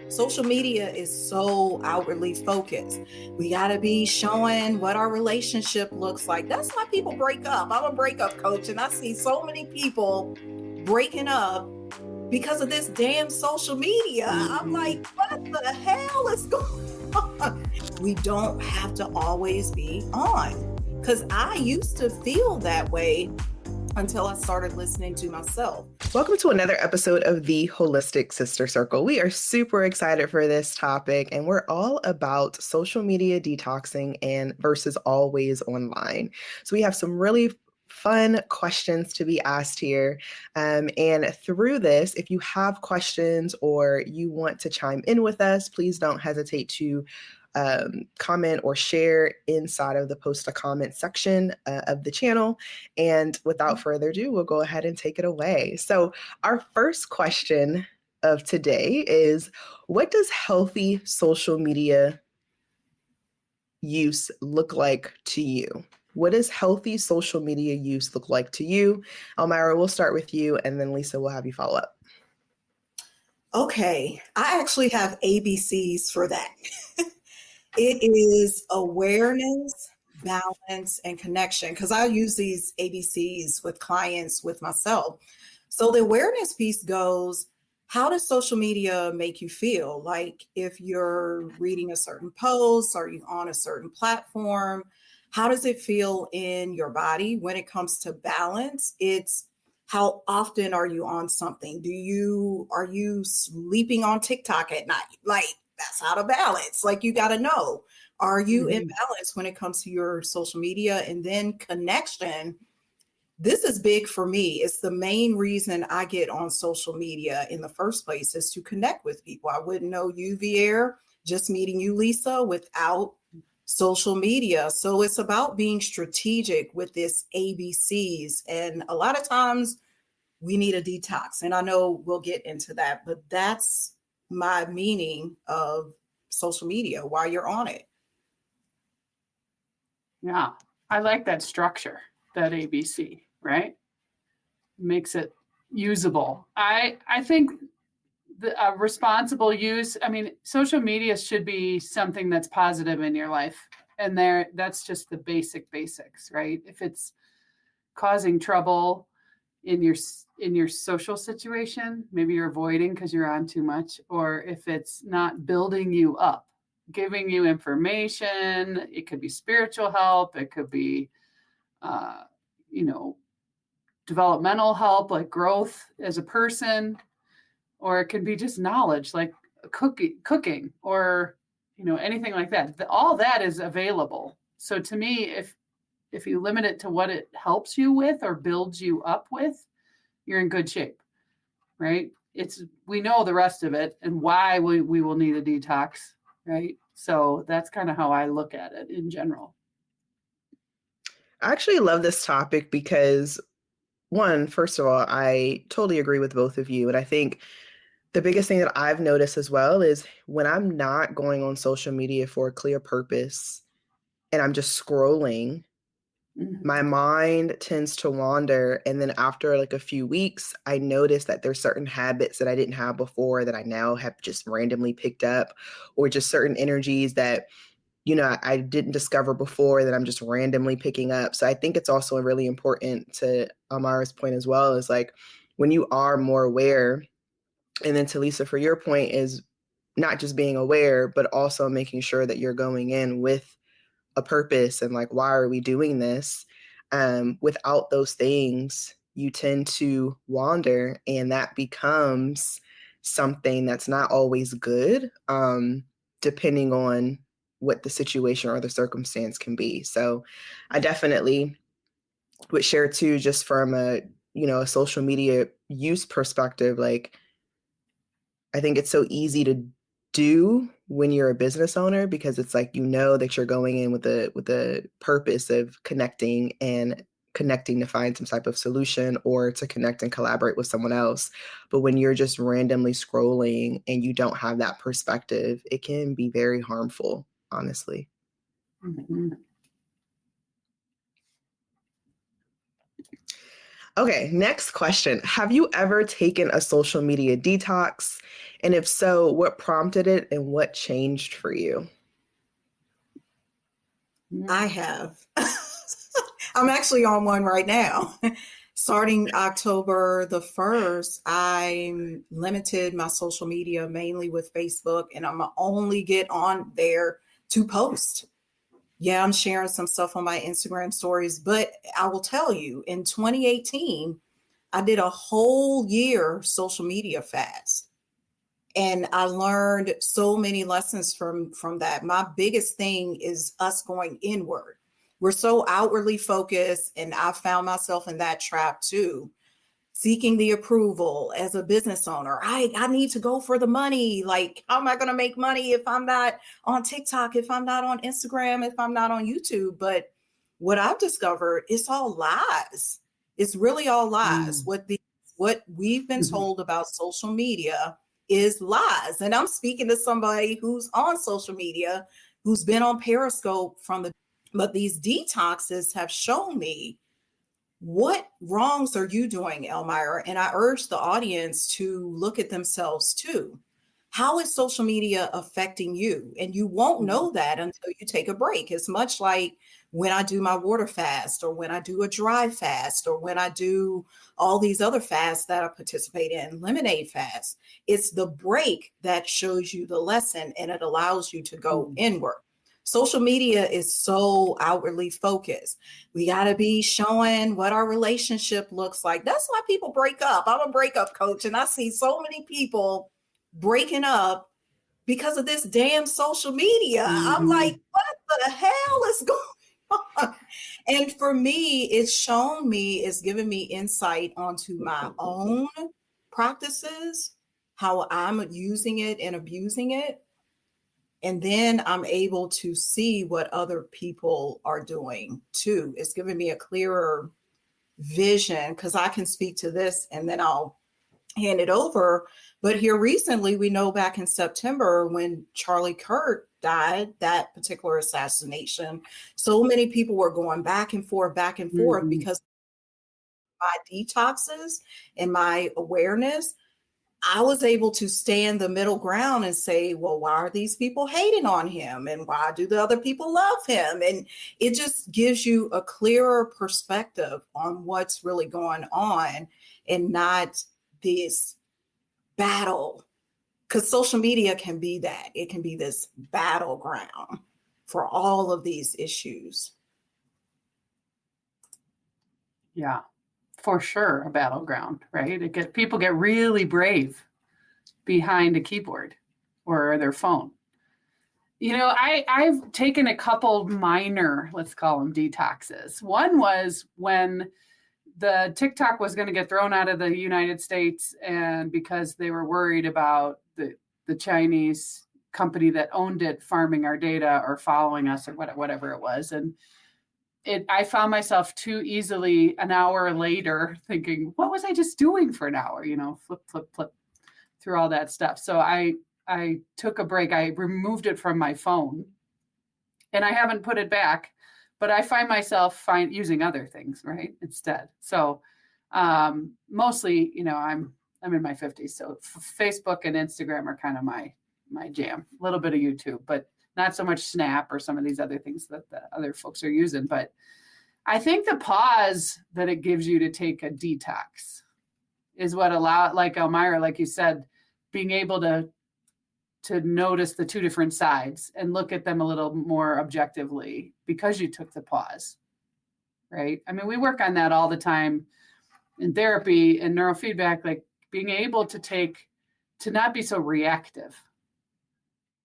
Social media is so outwardly focused. We got to be showing what our relationship looks like. That's why people break up. I'm a breakup coach, and I see so many people breaking up because of this damn social media. I'm like, what the hell is going on? We don't have to always be on, because I used to feel that way until I started listening to myself. Welcome to another episode of the Holistic Sister Circle. We are super excited for this topic, and we're all about social media detoxing and versus always online. So we have some really fun questions to be asked here. And through this, if you have questions or you want to chime in with us, please don't hesitate to comment or share inside of the post a comment section of the channel. And without further ado, we'll go ahead and take it away. So our first question of today is, what does healthy social media use look like to you? What does healthy social media use look like to you? Elmira, we'll start with you, and then Lisa will have you follow up. Okay, I actually have ABCs for that. It is awareness, balance, and connection, because I use these ABCs with clients, with myself. So the awareness piece goes, how does social media make you feel? Like if you're reading a certain post, are you on a certain platform? How does it feel in your body? When it comes to balance, it's how often are you on something? Are you sleeping on TikTok at night? Like, that's out of balance. Like, you got to know, are you in balance when it comes to your social media? And then connection. This is big for me. It's the main reason I get on social media in the first place, is to connect with people. I wouldn't know you, Viair, just meeting you, Lisa, without social media. So it's about being strategic with this ABCs. And a lot of times we need a detox. And I know we'll get into that, but that's my meaning of social media while you're on it. Yeah, I like that structure, that ABC, right? Makes it usable. I think the responsible use, I mean, social media should be something that's positive in your life. And that's just the basics, right? If it's causing trouble in your social situation, maybe you're avoiding because you're on too much, or if it's not building you up, giving you information, it could be spiritual help, it could be, developmental help, like growth as a person, or it can be just knowledge, like cooking, or anything like that. All that is available. So to me, if you limit it to what it helps you with or builds you up with, you're in good shape, right? We know the rest of it and why we will need a detox, right? So that's kind of how I look at it in general. I actually love this topic because, one, first of all, I totally agree with both of you. And I think the biggest thing that I've noticed as well is when I'm not going on social media for a clear purpose and I'm just scrolling, my mind tends to wander. And then after like a few weeks, I notice that there's certain habits that I didn't have before that I now have just randomly picked up, or just certain energies that, I didn't discover before that I'm just randomly picking up. So I think it's also really important, to Elmira's point as well, is like when you are more aware, and then to Lisa, for your point, is not just being aware, but also making sure that you're going in with a purpose and like, why are we doing this? Without those things, you tend to wander, and that becomes something that's not always good, depending on what the situation or the circumstance can be. So I definitely would share too, just from a social media use perspective, like, I think it's so easy to do when you're a business owner, because it's like, that you're going in with a purpose of connecting to find some type of solution, or to connect and collaborate with someone else. But when you're just randomly scrolling and you don't have that perspective, it can be very harmful, honestly. Mm-hmm. Okay, next question. Have you ever taken a social media detox? And if so, what prompted it and what changed for you? I have. I'm actually on one right now. Starting October the 1st, I limited my social media mainly with Facebook, and I'm only get on there to post. Yeah, I'm sharing some stuff on my Instagram stories, but I will tell you, in 2018, I did a whole year social media fast. And I learned so many lessons from that. My biggest thing is us going inward. We're so outwardly focused, and I found myself in that trap too, seeking the approval as a business owner. I need to go for the money. Like, how am I going to make money if I'm not on TikTok, if I'm not on Instagram, if I'm not on YouTube? But what I've discovered, it's all lies. It's really all lies. What we've been told about social media is lies. And I'm speaking to somebody who's on social media, who's been on Periscope but these detoxes have shown me, what wrongs are you doing, Elmira? And I urge the audience to look at themselves too. How is social media affecting you? And you won't know that until you take a break. It's much like when I do my water fast, or when I do a dry fast, or when I do all these other fasts that I participate in, lemonade fast. It's the break that shows you the lesson, and it allows you to go inward. Social media is so outwardly focused. We got to be showing what our relationship looks like. That's why people break up. I'm a breakup coach, and I see so many people breaking up because of this damn social media. I'm like, what the hell is going on? And for me, it's given me insight onto my own practices, how I'm using it and abusing it. And then I'm able to see what other people are doing too. It's given me a clearer vision, because I can speak to this and then I'll hand it over. But here recently, we know back in September when Charlie Kirk died, that particular assassination, so many people were going back and forth, because my detoxes and my awareness, I was able to stand the middle ground and say, well, why are these people hating on him? And why do the other people love him? And it just gives you a clearer perspective on what's really going on, and not this battle. Because social media can be that. It can be this battleground for all of these issues. Yeah, for sure, a battleground, right? People get really brave behind a keyboard or their phone. I've taken a couple minor, let's call them detoxes. One was when the TikTok was going to get thrown out of the United States, and because they were worried about the Chinese company that owned it farming our data or following us or whatever it was. And I found myself too easily an hour later thinking, what was I just doing for an hour? Flip through all that stuff. So I took a break. I removed it from my phone, and I haven't put it back, but I find myself using other things, right, instead. So mostly, I'm in my 50s, so Facebook and Instagram are kind of my jam. A little bit of YouTube, but not so much Snap or some of these other things that the other folks are using. But I think the pause that it gives you to take a detox is what like Elmira, like you said, being able to notice the two different sides and look at them a little more objectively because you took the pause, right? I mean, we work on that all the time in therapy and neurofeedback, like being able to not be so reactive,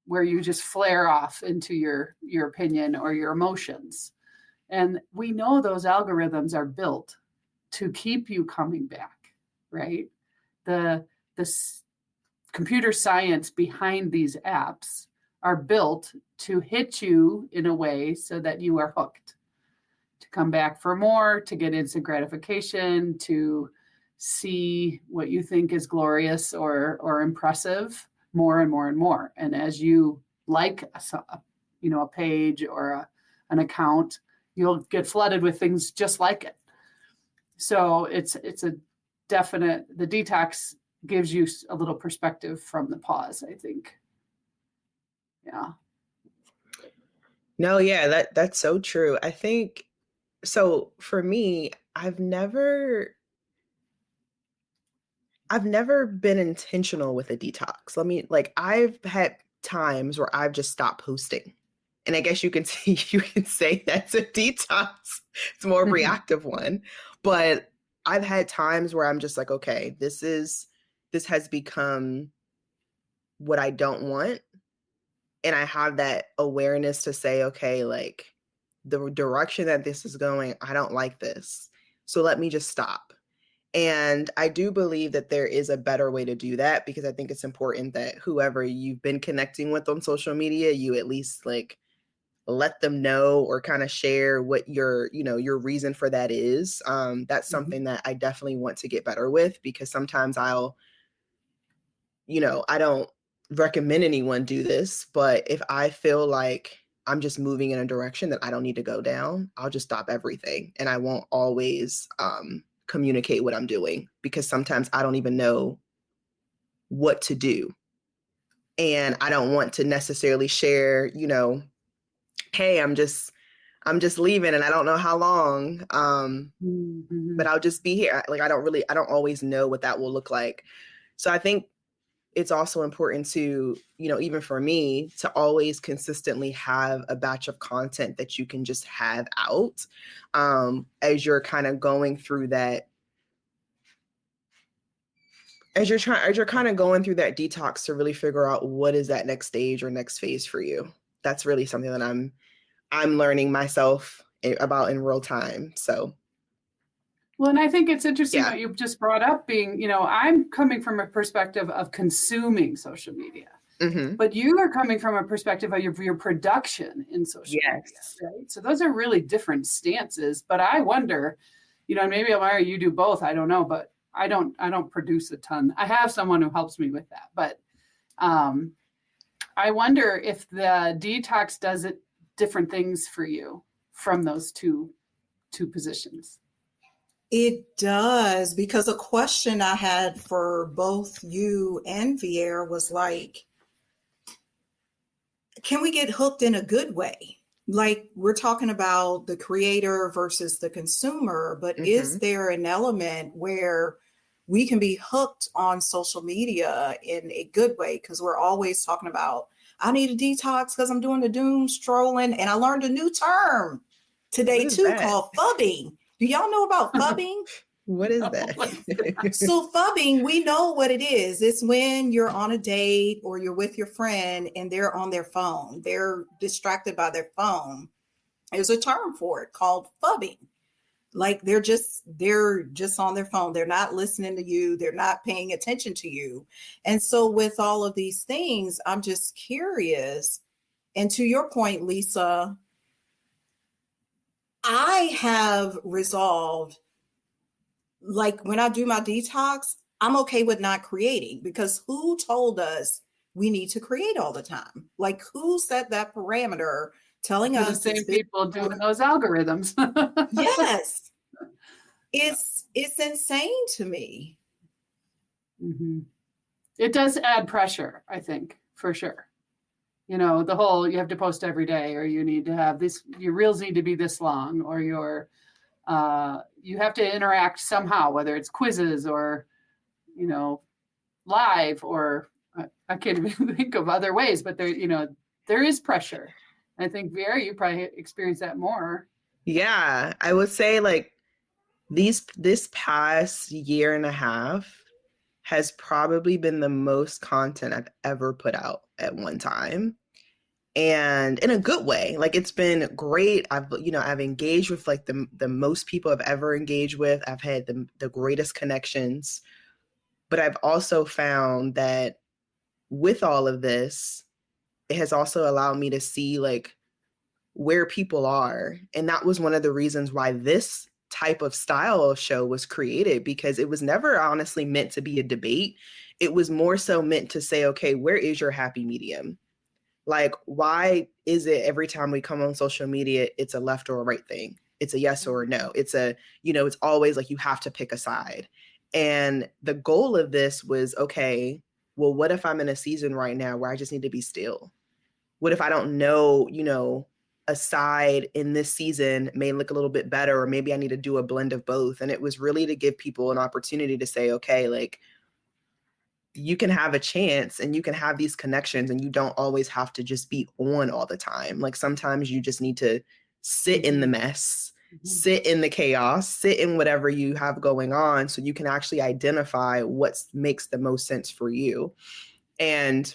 where you just flare off into your opinion or your emotions. And we know those algorithms are built to keep you coming back, right? The computer science behind these apps are built to hit you in a way so that you are hooked, to come back for more, to get instant gratification, to see what you think is glorious or impressive more and more and more. And as you like a page or an account, you'll get flooded with things just like it. So it's a definite, the detox gives you a little perspective from the pause, I think. Yeah. No, yeah, that's so true. I think so for me, I've never been intentional with a detox. I've had times where I've just stopped posting. And I guess you can say that's a detox. It's a more reactive one. But I've had times where I'm just like, okay, this has become what I don't want. And I have that awareness to say, okay, like the direction that this is going, I don't like this. So let me just stop. And I do believe that there is a better way to do that, because I think it's important that whoever you've been connecting with on social media, you at least like let them know or kind of share what your reason for that is. That's something that I definitely want to get better with, because sometimes I don't recommend anyone do this, but if I feel like I'm just moving in a direction that I don't need to go down, I'll just stop everything. And I won't always communicate what I'm doing, because sometimes I don't even know what to do. And I don't want to necessarily share, hey, I'm just leaving and I don't know how long. But I'll just be here. Like, I don't always know what that will look like. So I think it's also important to, even for me, to always consistently have a batch of content that you can just have out as you're kind of going through that. As you're kind of going through that detox to really figure out what is that next stage or next phase for you. That's really something that I'm learning myself about in real time. So. Well, and I think it's interesting what you just brought up, being, I'm coming from a perspective of consuming social media, but you are coming from a perspective of your production in social media, right? So those are really different stances. But I wonder, maybe Elmira, you do both. I don't know, but I don't produce a ton. I have someone who helps me with that, but I wonder if the detox does it different things for you from those two positions. It does, because a question I had for both you and Viair was like, can we get hooked in a good way? Like, we're talking about the creator versus the consumer, but is there an element where we can be hooked on social media in a good way? Because we're always talking about, I need a detox because I'm doing the doom strolling. And I learned a new term today too, called phubbing. Do y'all know about phubbing? What is that? So phubbing, we know what it is. It's when you're on a date or you're with your friend and they're on their phone. They're distracted by their phone. There's a term for it called phubbing. Like they're just on their phone. They're not listening to you. They're not paying attention to you. And so with all of these things, I'm just curious. And to your point, Lisa, I have resolved, like when I do my detox, I'm okay with not creating, because who told us we need to create all the time? Like, who set that parameter telling us? The same people doing those algorithms. Yes. It's insane to me. It does add pressure, I think, for sure. The whole, you have to post every day, or you need to have this, your reels need to be this long, or you have to interact somehow, whether it's quizzes or, live, or I can't even think of other ways, but there is pressure. I think, Viair, you probably experience that more. Yeah, I would say like this past year and a half has probably been the most content I've ever put out at one time. And in a good way. Like, it's been great. I've engaged with like the most people I've ever engaged with. I've had the greatest connections. But I've also found that with all of this, it has also allowed me to see like where people are. And that was one of the reasons why this type of style of show was created, because it was never honestly meant to be a debate. It was more so meant to say, okay, where is your happy medium? Like, why is it every time we come on social media, it's a left or a right thing? It's a yes or a no. It's it's always like you have to pick a side. And the goal of this was, okay, well, what if I'm in a season right now where I just need to be still? What if I don't know, a side in this season may look a little bit better, or maybe I need to do a blend of both. And it was really to give people an opportunity to say, okay, like, you can have a chance and you can have these connections, and you don't always have to just be on all the time. Like, sometimes you just need to sit in the mess, sit in the chaos, sit in whatever you have going on, so you can actually identify what makes the most sense for you. And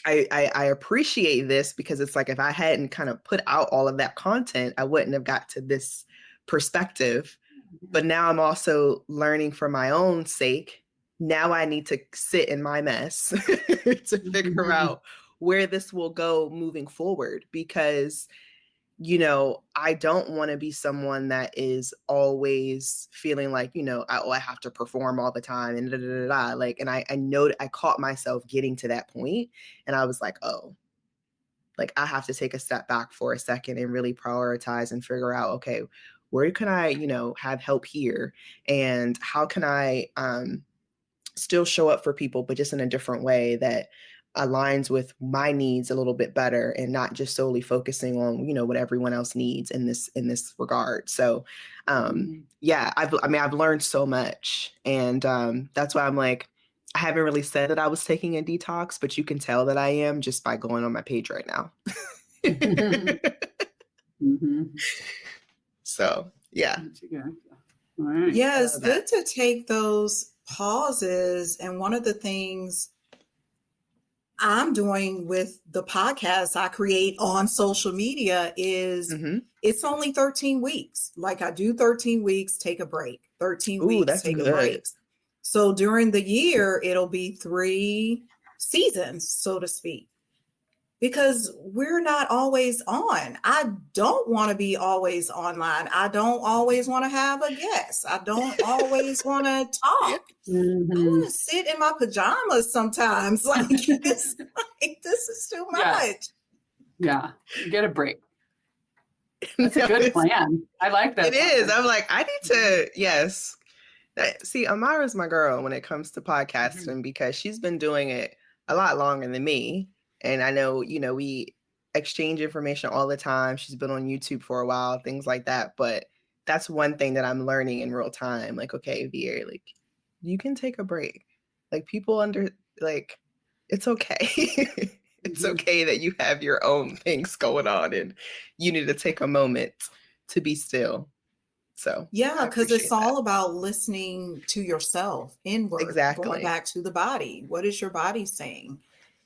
I appreciate this, because it's like, if I hadn't kind of put out all of that content, I wouldn't have got to this perspective. But now I'm also learning for my own sake. Now I need to sit in my mess to figure out where this will go moving forward, because I don't want to be someone that is always feeling like, I have to perform all the time and like, and I know I caught myself getting to that point, and I was like, oh, like, I have to take a step back for a second and really prioritize and figure out, okay, where can I, have help here, and how can I still show up for people, but just in a different way that aligns with my needs a little bit better, and not just solely focusing on, what everyone else needs in this regard. So yeah, I've learned so much, and that's why I'm like, I haven't really said that I was taking a detox, but you can tell that I am just by going on my page right now. So yeah. Right. Yeah, it's good to take those pauses. And one of the things I'm doing with the podcast I create on social media is it's only 13 weeks. Like, I do 13 weeks, take a break, 13 weeks, that's take good. a break. So during the year, it'll be 3 seasons, so to speak, because we're not always on. I don't want to be always online. I don't always want to have a guest. I don't always want to talk. I want to sit in my pajamas sometimes. Like, this is too much. Yeah. Get a break. That's a good plan. I like that. It is. I'm like, I need to, yes. See, Elmira's my girl when it comes to podcasting, because she's been doing it a lot longer than me. And I know, we exchange information all the time. She's been on YouTube for a while, things like that. But that's one thing that I'm learning in real time. Like, okay, Viair, like, you can take a break. Like, people it's okay. It's okay that you have your own things going on, and you need to take a moment to be still. So yeah, because it's all about listening to yourself inward. Exactly. Going back to the body. What is your body saying?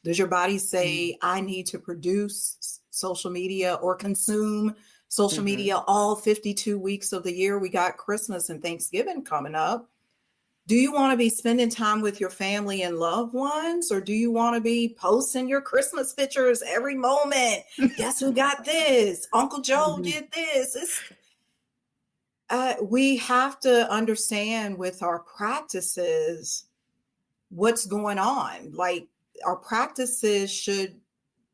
Does your body say, I need to produce social media or consume social media all 52 weeks of the year? We got Christmas and Thanksgiving coming up. Do you want to be spending time with your family and loved ones? Or do you want to be posting your Christmas pictures every moment? Guess who got this? Uncle Joe did this. We have to understand with our practices what's going on. Like, our practices should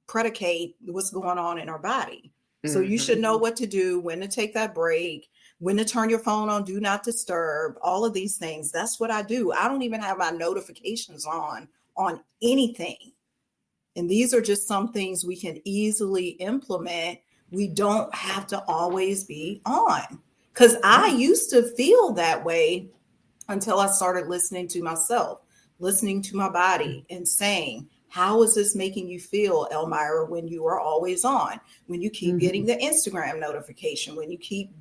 predicate what's going on in our body. So you should know what to do, when to take that break, when to turn your phone on, do not disturb, all of these things. That's what I do. I don't even have my notifications on anything. And these are just some things we can easily implement. We don't have to always be on. Because I used to feel that way until I started listening to myself, listening to my body, and saying, how is this making you feel, Elmira, when you are always on? When you keep getting the Instagram notification, when you keep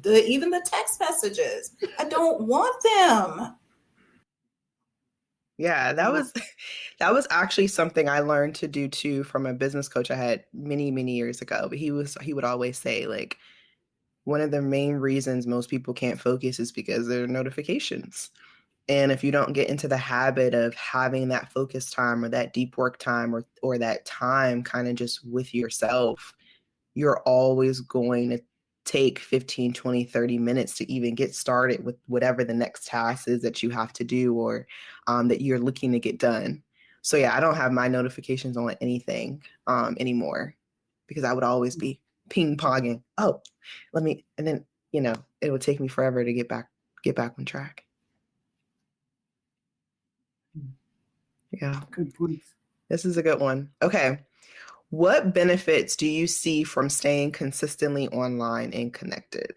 even the text messages. I don't want them. Yeah, that was actually something I learned to do too from a business coach I had many, many years ago. But he would always say, like, one of the main reasons most people can't focus is because there are notifications. And if you don't get into the habit of having that focus time, or that deep work time, or that time kind of just with yourself, you're always going to take 15, 20, 30 minutes to even get started with whatever the next task is that you have to do, or that you're looking to get done. So yeah, I don't have my notifications on anything anymore, because I would always be ping-ponging. And then, it would take me forever to get back on track. Yeah. Good points. This is a good one. Okay. What benefits do you see from staying consistently online and connected?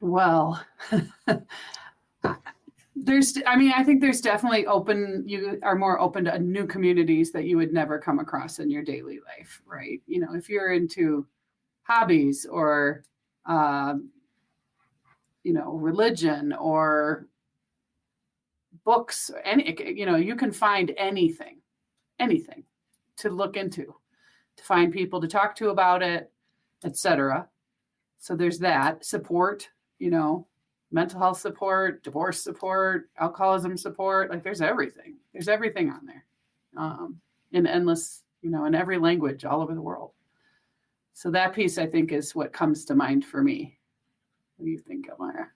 Well, I think there's definitely you are more open to new communities that you would never come across in your daily life, right? If you're into hobbies or, religion or books, you can find anything to look into, to find people to talk to about it, etc. So there's that support, mental health support, divorce support, alcoholism support. Like there's everything on there, in endless, in every language all over the world. So that piece, I think, is what comes to mind for me. What do you think, Elmira?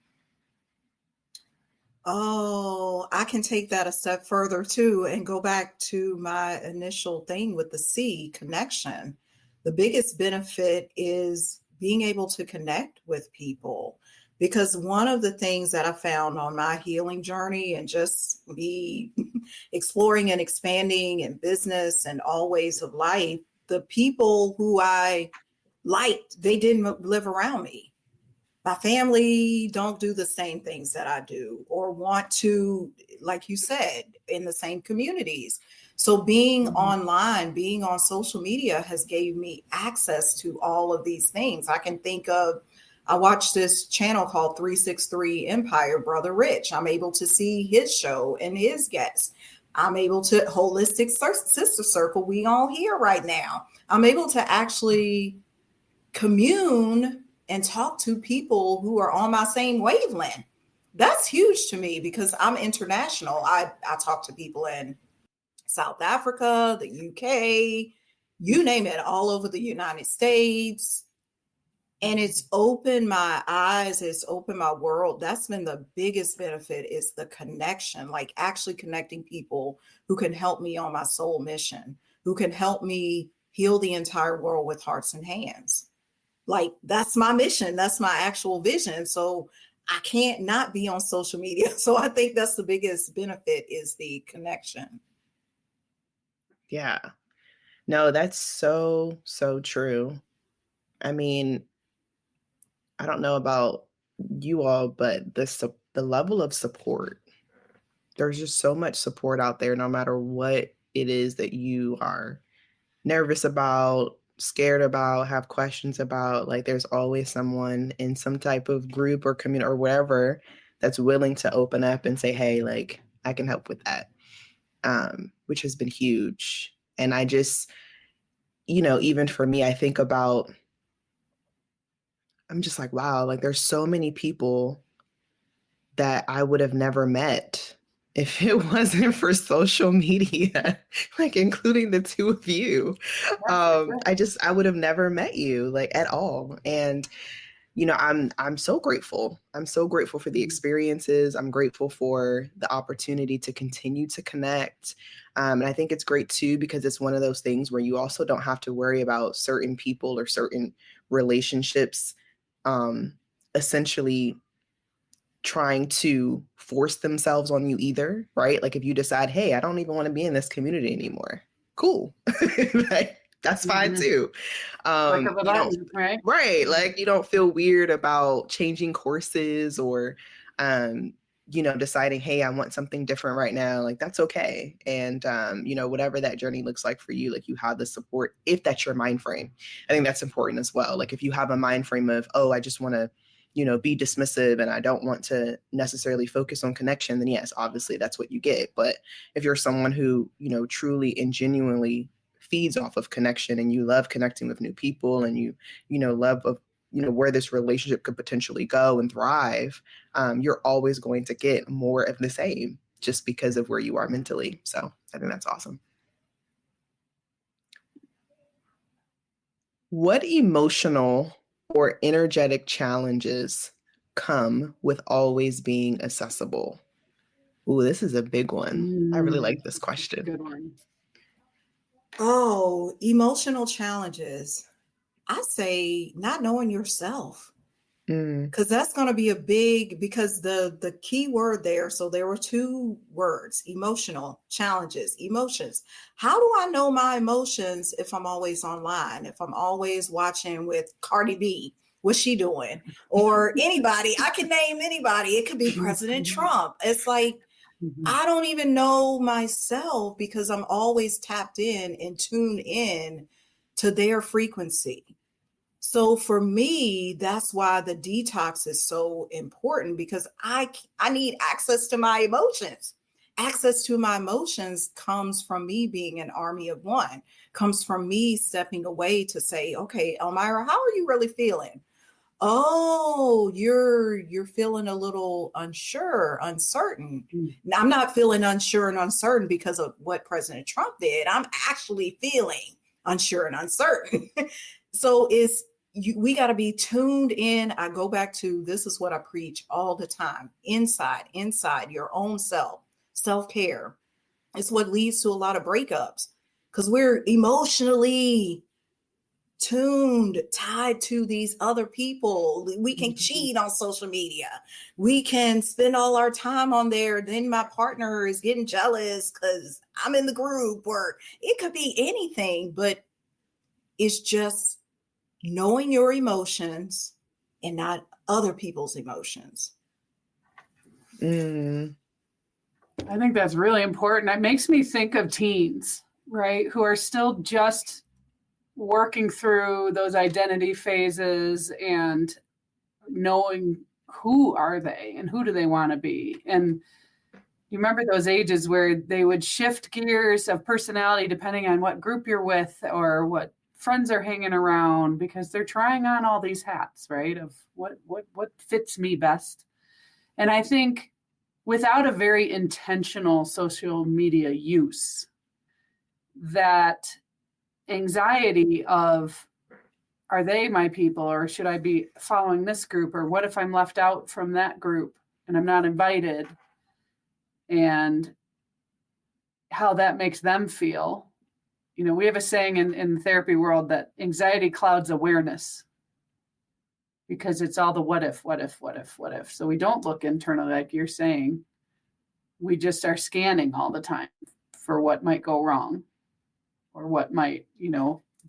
Oh, I can take that a step further too and go back to my initial thing with the C, connection. The biggest benefit is being able to connect with people. Because one of the things that I found on my healing journey and just me exploring and expanding in business and all ways of life, the people who I liked, they didn't live around me. My family don't do the same things that I do or want to, like you said, in the same communities. So being online, being on social media has gave me access to all of these things. I can think of, I watched this channel called 363 Empire, Brother Rich. I'm able to see his show and his guests. I'm able to Holistic Sister Circle, we all here right now. I'm able to actually commune and talk to people who are on my same wavelength. That's huge to me because I'm international. I talk to people in South Africa, the UK, you name it, all over the United States. And it's opened my eyes, it's opened my world. That's been the biggest benefit, is the connection, like actually connecting people who can help me on my soul mission, who can help me heal the entire world with hearts and hands. Like that's my mission, that's my actual vision. So I can't not be on social media. So I think that's the biggest benefit, is the connection. Yeah. No, that's so true. I mean, I don't know about you all, but the level of support, there's just so much support out there, no matter what it is that you are nervous about, scared about, have questions about. Like there's always someone in some type of group or community or whatever that's willing to open up and say, hey, like I can help with that, which has been huge. And I just, even for me, I think about, I'm just like, wow, like there's so many people that I would have never met if it wasn't for social media, like including the two of you. I would have never met you like at all. And, I'm so grateful. I'm so grateful for the experiences. I'm grateful for the opportunity to continue to connect. And I think it's great too, because it's one of those things where you also don't have to worry about certain people or certain relationships, essentially trying to force themselves on you either, right? Like if you decide, hey, I don't even want to be in this community anymore, cool. Like, that's fine too. Click of a button, right? Right. Like you don't feel weird about changing courses or, deciding, hey, I want something different right now. Like that's okay. And, whatever that journey looks like for you, like you have the support, if that's your mind frame. I think that's important as well. Like if you have a mind frame of, oh, I just want to, be dismissive and I don't want to necessarily focus on connection, then yes, obviously that's what you get. But if you're someone who, truly and genuinely feeds off of connection and you love connecting with new people and you love of, where this relationship could potentially go and thrive, you're always going to get more of the same just because of where you are mentally. So I think that's awesome. What emotional or energetic challenges come with always being accessible? Ooh, this is a big one. I really like this question. Good one. Oh, emotional challenges. I say not knowing yourself. Because that's going to be a big, because the key word there, so there were two words: emotional challenges, emotions. How do I know my emotions if I'm always online, if I'm always watching with Cardi B, what's she doing, or anybody? I can name anybody. It could be President Trump. It's like, I don't even know myself because I'm always tapped in and tuned in to their frequency. So for me, that's why the detox is so important, because I need access to my emotions. Access to my emotions comes from me being an army of one, comes from me stepping away to say, okay, Elmira, how are you really feeling? Oh, you're feeling a little unsure, uncertain. Now, I'm not feeling unsure and uncertain because of what President Trump did. I'm actually feeling unsure and uncertain. So we got to be tuned in. I go back to, this is what I preach all the time: inside your own self-care. It's what leads to a lot of breakups, because we're emotionally tied to these other people. We can cheat on social media. We can spend all our time on there. Then my partner is getting jealous because I'm in the group, or it could be anything, but it's just knowing your emotions and not other people's emotions. I think that's really important. It makes me think of teens, right, who are still just working through those identity phases and knowing who are they and who do they want to be. And you remember those ages where they would shift gears of personality depending on what group you're with or what friends are hanging around, because they're trying on all these hats, right, of what fits me best. And I think without a very intentional social media use, that anxiety of, are they my people, or should I be following this group, or what if I'm left out from that group and I'm not invited, and how that makes them feel. You know, we have a saying in the therapy world that anxiety clouds awareness, because it's all the what if. So we don't look internally, like you're saying. We just are scanning all the time for what might go wrong or what might,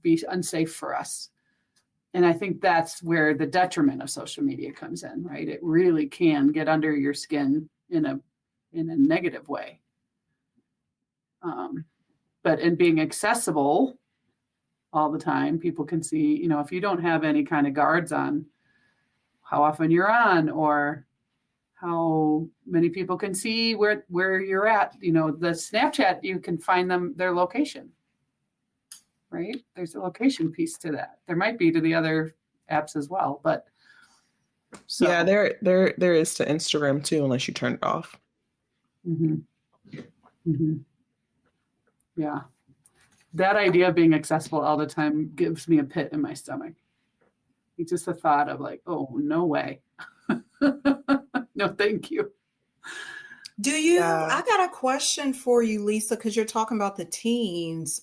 be unsafe for us. And I think that's where the detriment of social media comes in, right? It really can get under your skin in a negative way. But in being accessible all the time, people can see, if you don't have any kind of guards on how often you're on, or how many people can see where you're at. The Snapchat, you can find their location, right? There's a location piece to that. There might be to the other apps as well, but so. Yeah, there is to Instagram too, unless you turn it off. Yeah. That idea of being accessible all the time gives me a pit in my stomach. It's just the thought of like, oh, no way. No, thank you. I got a question for you, Lisa, because you're talking about the teens.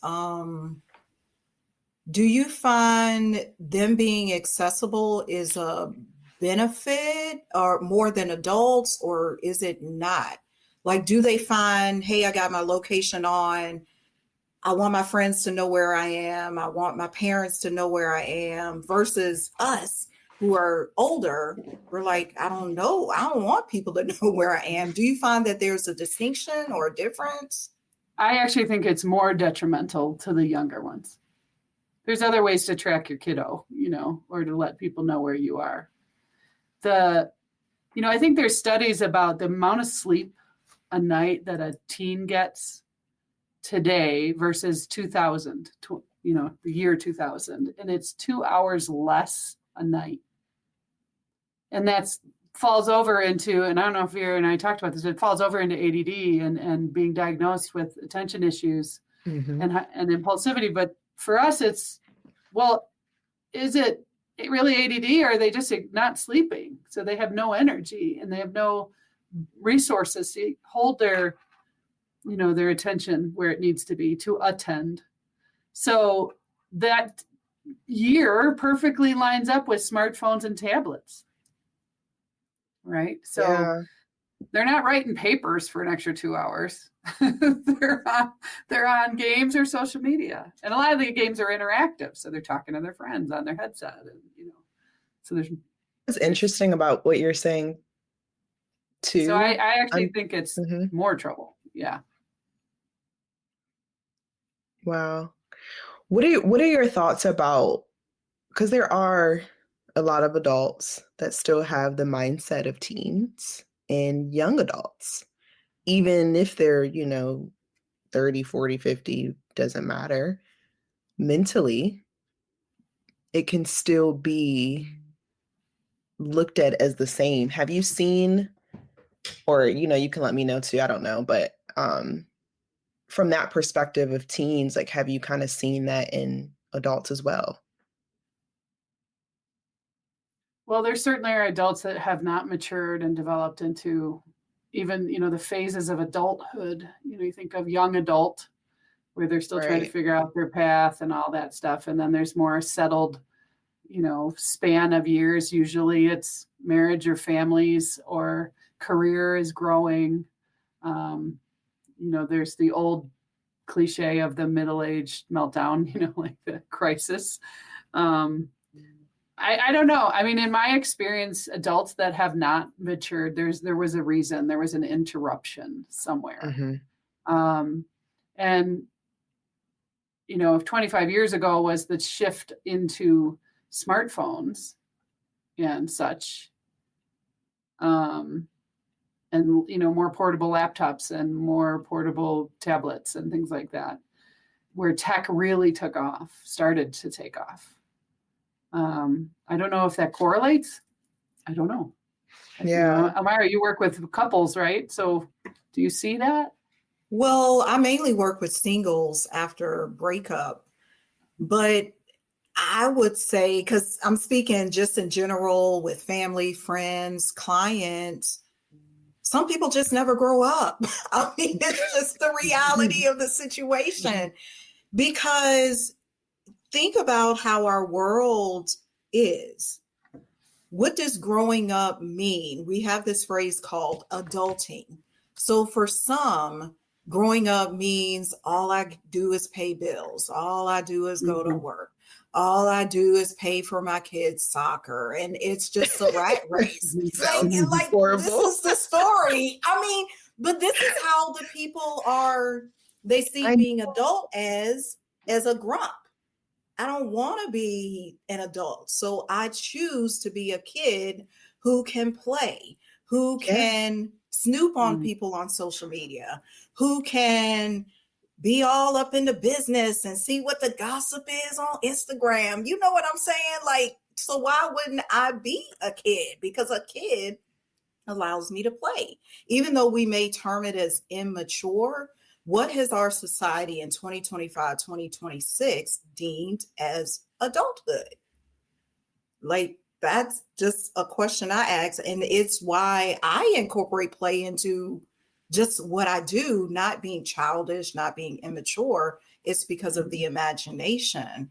Do you find them being accessible is a benefit or more than adults, or is it not? Like, do they find, hey, I got my location on, I want my friends to know where I am, I want my parents to know where I am, versus us who are older, we're like, I don't know, I don't want people to know where I am. Do you find that there's a distinction or a difference? I actually think it's more detrimental to the younger ones. There's other ways to track your kiddo, or to let people know where you are. I think there's studies about the amount of sleep a night that a teen gets today versus 2000, the year 2000, and it's 2 hours less a night. And that falls over into, and I don't know if Viair and I talked about this, it falls over into ADD and being diagnosed with attention issues and impulsivity. But for us, it's, well, is it really ADD, or are they just not sleeping? So they have no energy and they have no resources to hold their attention where it needs to be to attend. So that year perfectly lines up with smartphones and tablets. right? So Yeah. they're not writing papers for an extra 2 hours. they're on games or social media, and a lot of the games are interactive, so they're talking to their friends on their headset, and so there's. What's interesting about what you're saying too. So I actually I'm, think it's mhm. more trouble. Yeah. Wow. What are your thoughts about, because there are a lot of adults that still have the mindset of teens and young adults, even if they're, 30, 40, 50, doesn't matter. Mentally, it can still be looked at as the same. Have you seen, or, you can let me know too, I don't know, but from that perspective of teens, like, have you kind of seen that in adults as well? Well, there certainly are adults that have not matured and developed into even, the phases of adulthood. You think of young adult, where they're still trying to Right. figure out their path and all that stuff. And then there's more settled, span of years. Usually it's marriage or families or career is growing. There's the old cliche of the middle-aged meltdown, like the crisis. I don't know. I mean, in my experience, adults that have not matured, there was a reason, there was an interruption somewhere. Mm-hmm. And, if 25 years ago was the shift into smartphones and such, and, more portable laptops and more portable tablets and things like that, where tech really started to take off. I don't know if that correlates. I don't know. Yeah. Elmira, you work with couples, right? So do you see that? Well, I mainly work with singles after breakup, but I would say, because I'm speaking just in general with family, friends, clients, some people just never grow up. I mean, it's just the reality of the situation. Because think about how our world is. What does growing up mean? We have this phrase called adulting. So for some, growing up means all I do is pay bills. All I do is go to work. All I do is pay for my kids' soccer. And it's just a rat race. like horrible. This is the story. I mean, but this is how the people are, they see being adult as a grump. I don't want to be an adult. So I choose to be a kid who can play, who can snoop on people on social media, who can be all up in the business and see what the gossip is on Instagram. You know what I'm saying? Like, so why wouldn't I be a kid? Because a kid allows me to play. Even though we may term it as immature, what has our society in 2025, 2026 deemed as adulthood? Like, that's just a question I ask. And it's why I incorporate play into just what I do, not being childish, not being immature. It's because of the imagination.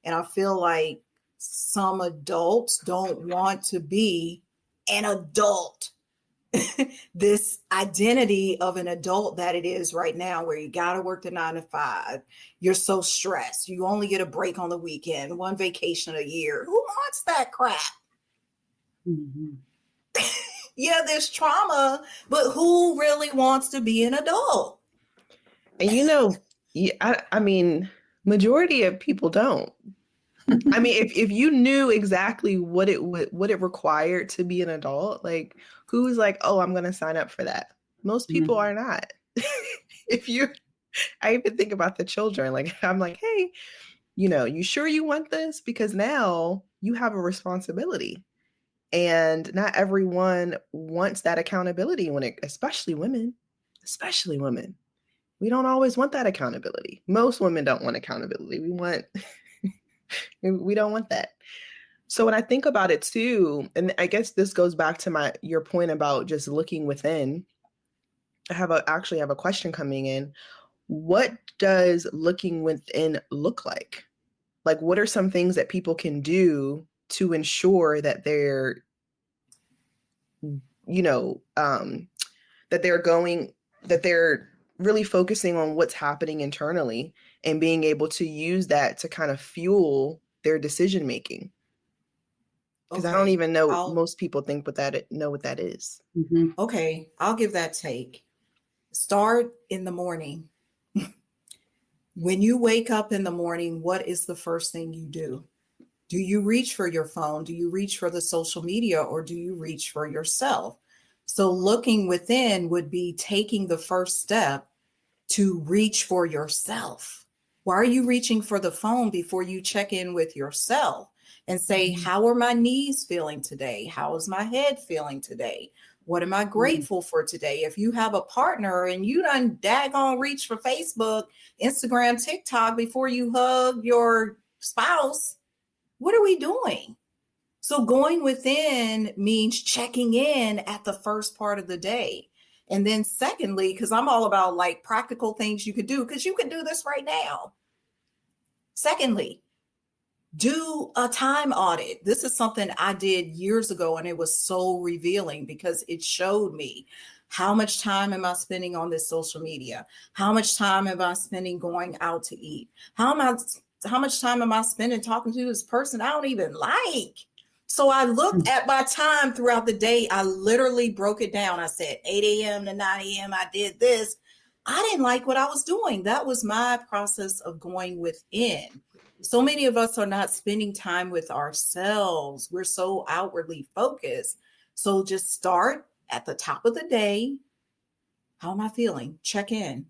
And I feel like some adults don't want to be an adult. This identity of an adult that it is right now, where you got to work the 9 to 5. You're so stressed. You only get a break on the weekend, one vacation a year. Who wants that crap? Yeah, there's trauma, but who really wants to be an adult? And I mean, majority of people don't. I mean, if you knew exactly what it required to be an adult, like, who's like, oh, I'm going to sign up for that? Most people are not. I even think about the children. Like, I'm like, hey, you sure you want this? Because now you have a responsibility, and not everyone wants that accountability especially women. We don't always want that accountability. Most women don't want accountability. We don't want that. So when I think about it too, and I guess this goes back to your point about just looking within, I actually have a question coming in. What does looking within look like? Like, what are some things that people can do to ensure that they're that they're really focusing on what's happening internally and being able to use that to kind of fuel their decision making. Because I don't even know, most people know what that is. Mm-hmm. Okay, I'll give that take. Start in the morning. When you wake up in the morning, what is the first thing you do? Do you reach for your phone? Do you reach for the social media, or do you reach for yourself? So looking within would be taking the first step to reach for yourself. Why are you reaching for the phone before you check in with yourself and say, how are my knees feeling today? How is my head feeling today? What am I grateful for today? If you have a partner and you done daggone reach for Facebook, Instagram, TikTok before you hug your spouse, what are we doing? So going within means checking in at the first part of the day. And then secondly, because I'm all about like practical things you could do, because you can do this right now. Secondly, do a time audit. This is something I did years ago, and it was so revealing because it showed me how much time am I spending on this social media? How much time am I spending going out to eat? How much time am I spending talking to this person I don't even like? So I looked at my time throughout the day. I literally broke it down. I said 8 a.m. to 9 a.m. I did this. I didn't like what I was doing. That was my process of going within. So many of us are not spending time with ourselves. We're so outwardly focused. So just start at the top of the day. How am I feeling? Check in.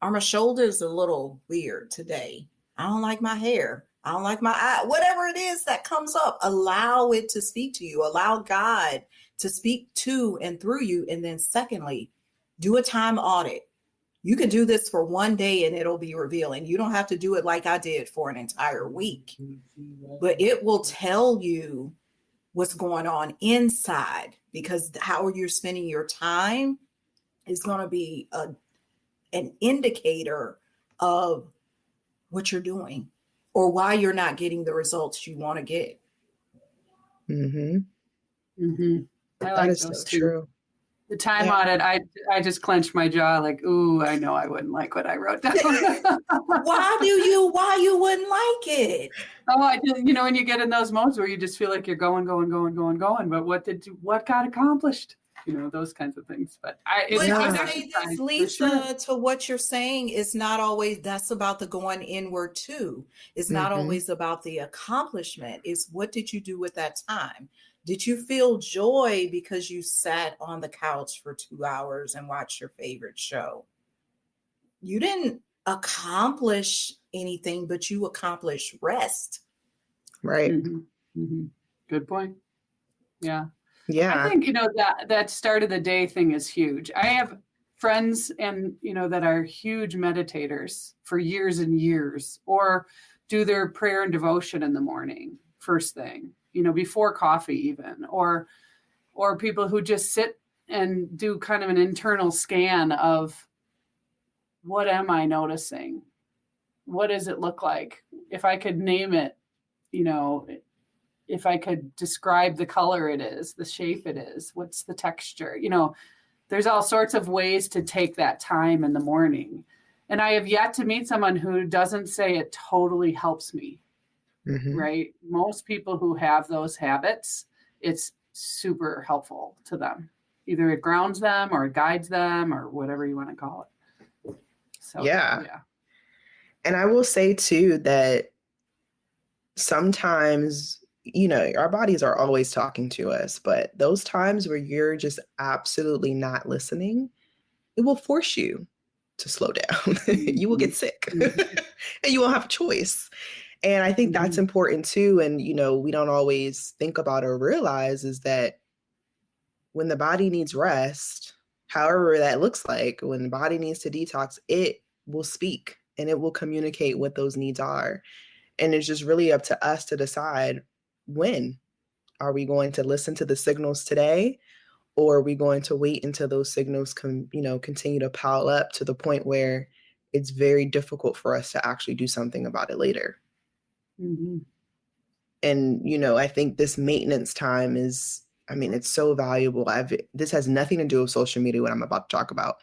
Are my shoulders a little weird today? I don't like my hair. I don't like my eye. Whatever it is that comes up, allow it to speak to you. Allow God to speak to and through you. And then secondly, do a time audit. You can do this for one day and it'll be revealing. You don't have to do it like I did for an entire week, but it will tell you what's going on inside, because how you're spending your time is going to be an indicator of what you're doing or why you're not getting the results you want to get. Mm-hmm. Mm-hmm. I like those so two. True. The time audit, I just clenched my jaw like, ooh, I know I wouldn't like what I wrote down. Why you wouldn't like it? Oh, I did, when you get in those modes where you just feel like you're going, but what got accomplished? Those kinds of things. But I say this, Lisa, to what you're saying is not always, that's about the going inward too. It's not always about the accomplishment. It's what did you do with that time? Did you feel joy because you sat on the couch for 2 hours and watched your favorite show? You didn't accomplish anything, but you accomplished rest. Right. Mm-hmm. Mm-hmm. Good point. Yeah. Yeah. I think, that start of the day thing is huge. I have friends and, that are huge meditators for years and years, or do their prayer and devotion in the morning, first thing, before coffee even, or people who just sit and do kind of an internal scan of what am I noticing? What does it look like? If I could name it, if I could describe the color it is, the shape it is, what's the texture, there's all sorts of ways to take that time in the morning. And I have yet to meet someone who doesn't say it totally helps me, right? Most people who have those habits, it's super helpful to them. Either it grounds them or it guides them or whatever you want to call it. So, yeah. And I will say too that sometimes, our bodies are always talking to us, but those times where you're just absolutely not listening, it will force you to slow down. You will get sick and you won't have a choice. And I think that's important too. And, we don't always think about or realize is that when the body needs rest, however that looks like, when the body needs to detox, it will speak and it will communicate what those needs are. And it's just really up to us to decide, when are we going to listen to the signals today, or are we going to wait until those signals continue to pile up to the point where it's very difficult for us to actually do something about it later. And I think this maintenance time is I mean, it's so valuable. This has nothing to do with social media, what I'm about to talk about.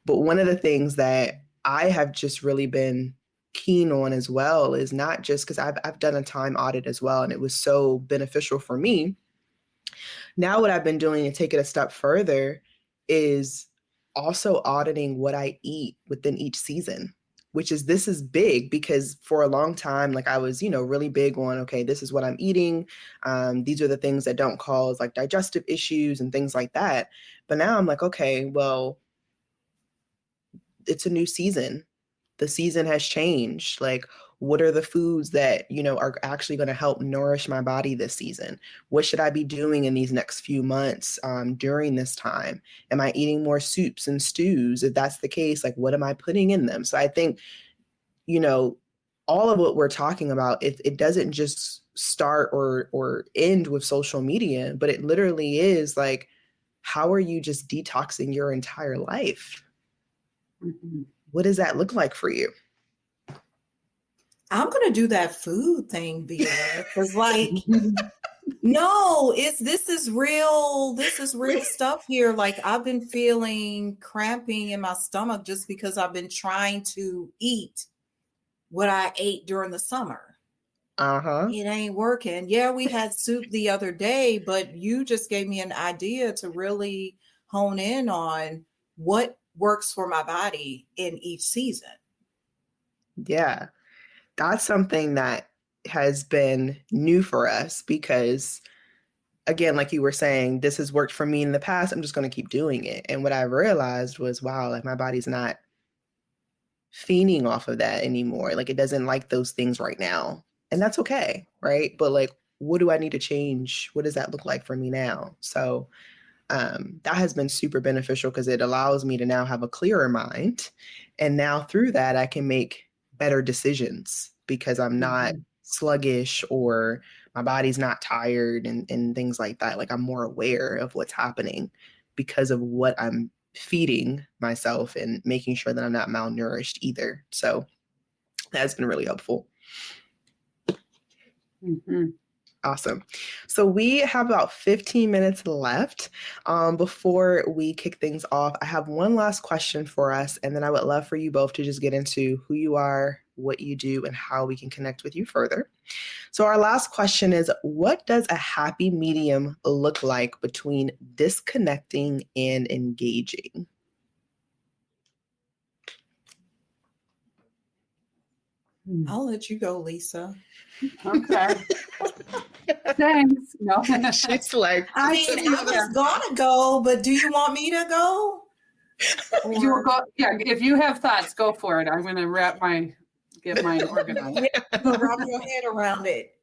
But one of the things that I have just really been keen on as well is not just because I've done a time audit as well, and it was so beneficial for me. Now, what I've been doing to take it a step further is also auditing what I eat within each season, this is big because for a long time, like I was, really big on, okay, this is what I'm eating. These are the things that don't cause like digestive issues and things like that. But now I'm like, okay, well, it's a new season. The season has changed. Like, what are the foods that, are actually going to help nourish my body this season? What should I be doing in these next few months during this time? Am I eating more soups and stews? If that's the case, like, what am I putting in them? So I think, all of what we're talking about, it doesn't just start or end with social media, but it literally is like, how are you just detoxing your entire life? Mm-hmm. What does that look like for you? I'm going to do that food thing, Viair, because like, no, this is real stuff here. Like I've been feeling cramping in my stomach just because I've been trying to eat what I ate during the summer. It ain't working. Yeah, we had soup the other day, but you just gave me an idea to really hone in on what works for my body in each season. Yeah, that's something that has been new for us because, again, like you were saying, this has worked for me in the past. I'm just going to keep doing it. And what I realized was, wow, like my body's not feeding off of that anymore. Like it doesn't like those things right now. And that's okay, right? But like, what do I need to change? What does that look like for me now? So that has been super beneficial because it allows me to now have a clearer mind. And now through that, I can make better decisions because I'm not sluggish or my body's not tired and things like that. Like I'm more aware of what's happening because of what I'm feeding myself and making sure that I'm not malnourished either. So that's been really helpful. Mm-hmm. Awesome. So we have about 15 minutes left. Before we kick things off, I have one last question for us, and then I would love for you both to just get into who you are, what you do, and how we can connect with you further. So our last question is, what does a happy medium look like between disconnecting and engaging? I'll let you go, Lisa. Okay. Thanks. No. She's like, I mean, I was gonna go, but do you want me to go? You will go. Yeah, if you have thoughts, go for it. I'm going to get mine organized. Wrap your head around it.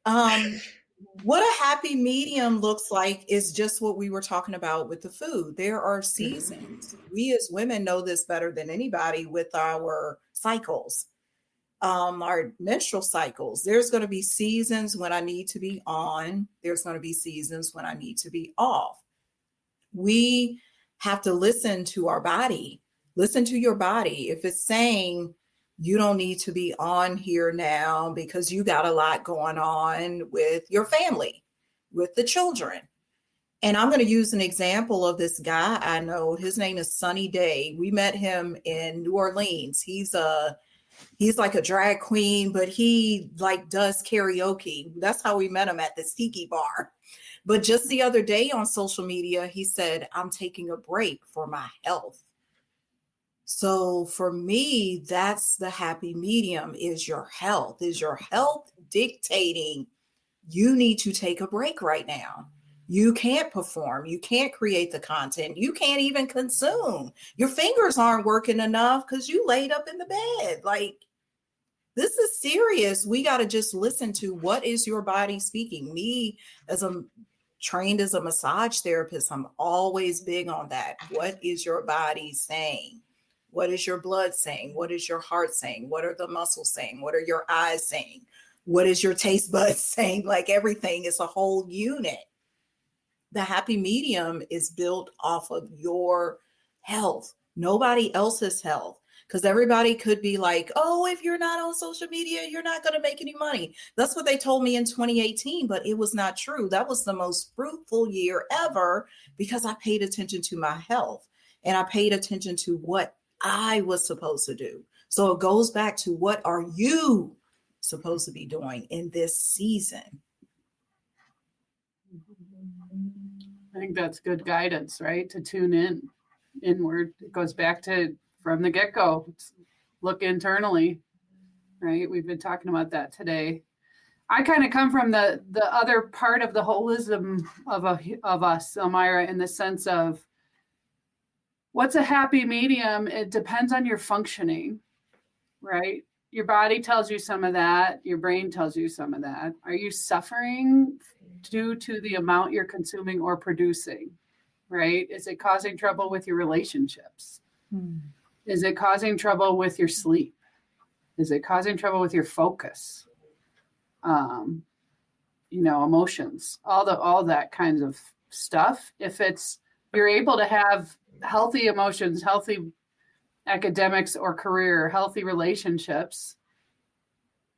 What a happy medium looks like is just what we were talking about with the food. There are seasons. We as women know this better than anybody with our cycles. Our menstrual cycles. There's going to be seasons when I need to be on. There's going to be seasons when I need to be off. We have to listen to our body. Listen to your body. If it's saying you don't need to be on here now because you got a lot going on with your family, with the children. And I'm going to use an example of this guy I know. His name is Sunny Day. We met him in New Orleans. He's like a drag queen, but he like does karaoke. That's how we met him at this tiki bar. But just the other day on social media, he said, I'm taking a break for my health. So for me, that's the happy medium is your health. Is your health dictating you need to take a break right now? You can't perform. You can't create the content. You can't even consume. Your fingers aren't working enough because you laid up in the bed. Like, this is serious. We got to just listen to what is your body speaking. Me, as a trained as a massage therapist, I'm always big on that. What is your body saying? What is your blood saying? What is your heart saying? What are the muscles saying? What are your eyes saying? What is your taste buds saying? Like everything is a whole unit. The happy medium is built off of your health, nobody else's health. Because everybody could be like, oh, if you're not on social media, you're not going to make any money. That's what they told me in 2018, but it was not true. That was the most fruitful year ever because I paid attention to my health and I paid attention to what I was supposed to do. So it goes back to, what are you supposed to be doing in this season? I think that's good guidance, right? To tune inward. It goes back to from the get-go. Look internally, right? We've been talking about that today. I kind of come from the other part of the holism of us, Elmira, in the sense of what's a happy medium? It depends on your functioning, right? Your body tells you some of that. Your brain tells you some of that. Are you suffering due to the amount you're consuming or producing, right? Is it causing trouble with your relationships? Is it causing trouble with your sleep? Is it causing trouble with your focus? Emotions, all that kinds of stuff. If you're able to have healthy emotions, healthy academics or career, healthy relationships,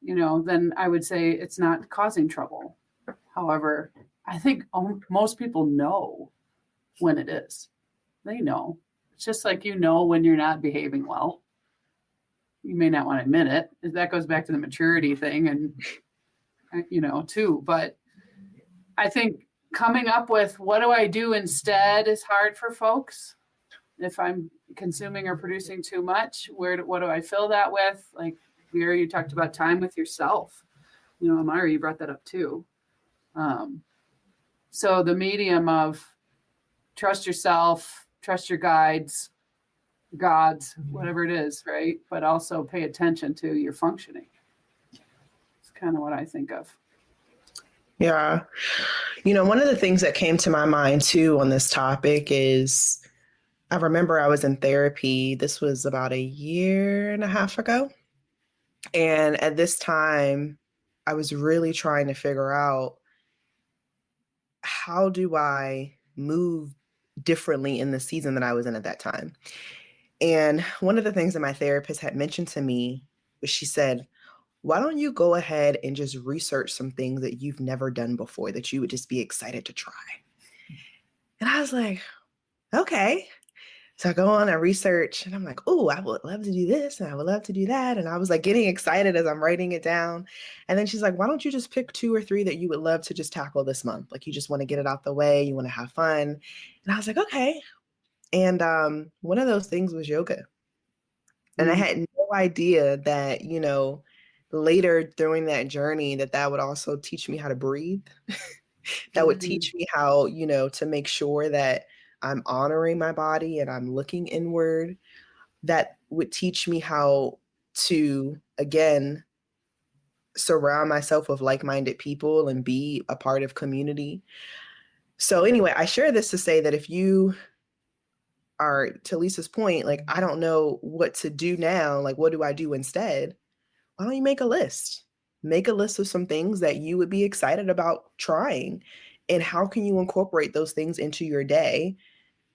then I would say it's not causing trouble. However, I think most people know when it is. They know. It's just like when you're not behaving well. You may not want to admit it. That goes back to the maturity thing and, too. But I think coming up with what do I do instead is hard for folks. If I'm consuming or producing too much, what do I fill that with? Like Viair, you talked about time with yourself. Elmira, you brought that up too. So the medium of trust yourself, trust your guides, gods, whatever it is, right? But also pay attention to your functioning. It's kind of what I think of. Yeah. One of the things that came to my mind too on this topic is I remember I was in therapy. This was about 1.5 years ago. And at this time, I was really trying to figure out, how do I move differently in the season that I was in at that time? And one of the things that my therapist had mentioned to me was, she said, why don't you go ahead and just research some things that you've never done before that you would just be excited to try? And I was like, okay. So I go on and research and I'm like, oh, I would love to do this and I would love to do that. And I was like getting excited as I'm writing it down. And then she's like, why don't you just pick 2 or 3 that you would love to just tackle this month? Like you just want to get it out the way. You want to have fun. And I was like, okay. And one of those things was yoga. And I had no idea that, later during that journey that would also teach me how to breathe. That would teach me how, to make sure that I'm honoring my body and I'm looking inward. That would teach me how to, again, surround myself with like-minded people and be a part of community. So anyway, I share this to say that if you are, to Lisa's point, like, I don't know what to do now, like, what do I do instead? Why don't you make a list? Make a list of some things that you would be excited about trying. And how can you incorporate those things into your day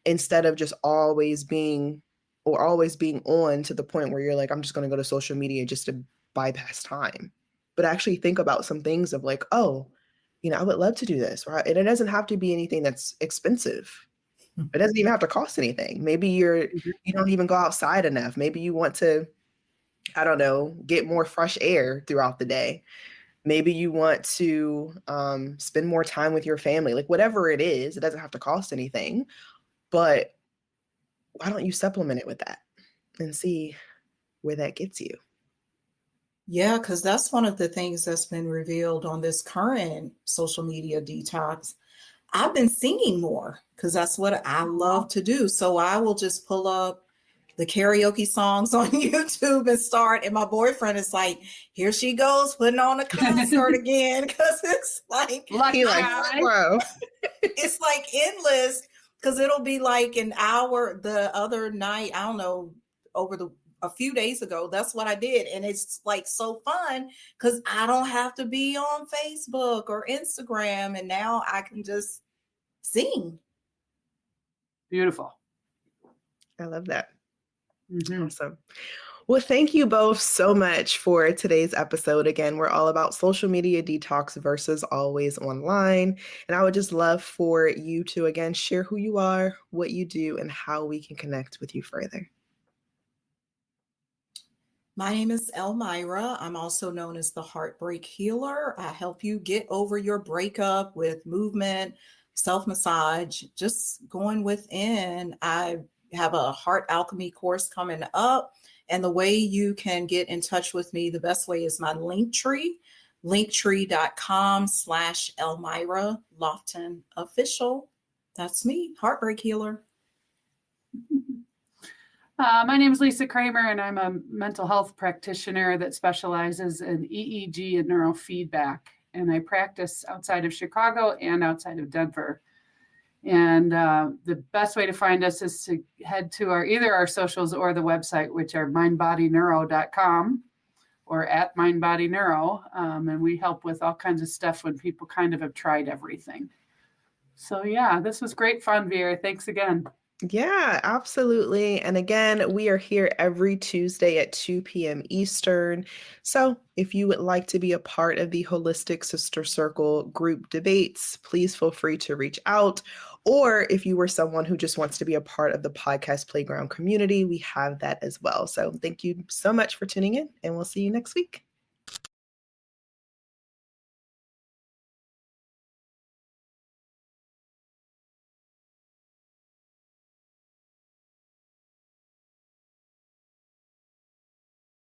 instead of just always being on to the point where you're like, I'm just going to go to social media just to bypass time. But actually think about some things of like, oh, I would love to do this, right? And it doesn't have to be anything that's expensive. It doesn't even have to cost anything. Maybe you don't even go outside enough. Maybe you want to, I don't know, get more fresh air throughout the day. Maybe you want to spend more time with your family. Like whatever it is, it doesn't have to cost anything. But why don't you supplement it with that and see where that gets you? Yeah, because that's one of the things that's been revealed on this current social media detox. I've been singing more because that's what I love to do. So I will just pull up the karaoke songs on YouTube and start. And my boyfriend is like, here she goes, putting on a concert again. Because it's like, whoa. It's like endless, because it'll be like an hour. The other night, I don't know, a few days ago, that's what I did. And it's like so fun because I don't have to be on Facebook or Instagram. And now I can just sing. Beautiful. I love that. Mhm. Awesome. Well, thank you both so much for today's episode. Again, we're all about social media detox versus always online. And I would just love for you to, again, share who you are, what you do, and how we can connect with you further. My name is Elmira. I'm also known as the Heartbreak Healer. I help you get over your breakup with movement, self massage, just going within. I have a heart alchemy course coming up. And the way you can get in touch with me, the best way is my link tree, linktree.com/Elmira Loftin official. That's me, Heartbreak Healer. My name is Lisa Cramer, and I'm a mental health practitioner that specializes in EEG and neurofeedback. And I practice outside of Chicago and outside of Denver. And the best way to find us is to head to either our socials or the website, which are mindbodyneuro.com or at mindbodyneuro. And we help with all kinds of stuff when people kind of have tried everything. So yeah, this was great fun, Viair. Thanks again. Yeah, absolutely. And again, we are here every Tuesday at 2 p.m. Eastern. So if you would like to be a part of the Holistic Sister Circle group debates, please feel free to reach out. Or if you were someone who just wants to be a part of the Podcast Playground community, we have that as well. So thank you so much for tuning in, and we'll see you next week.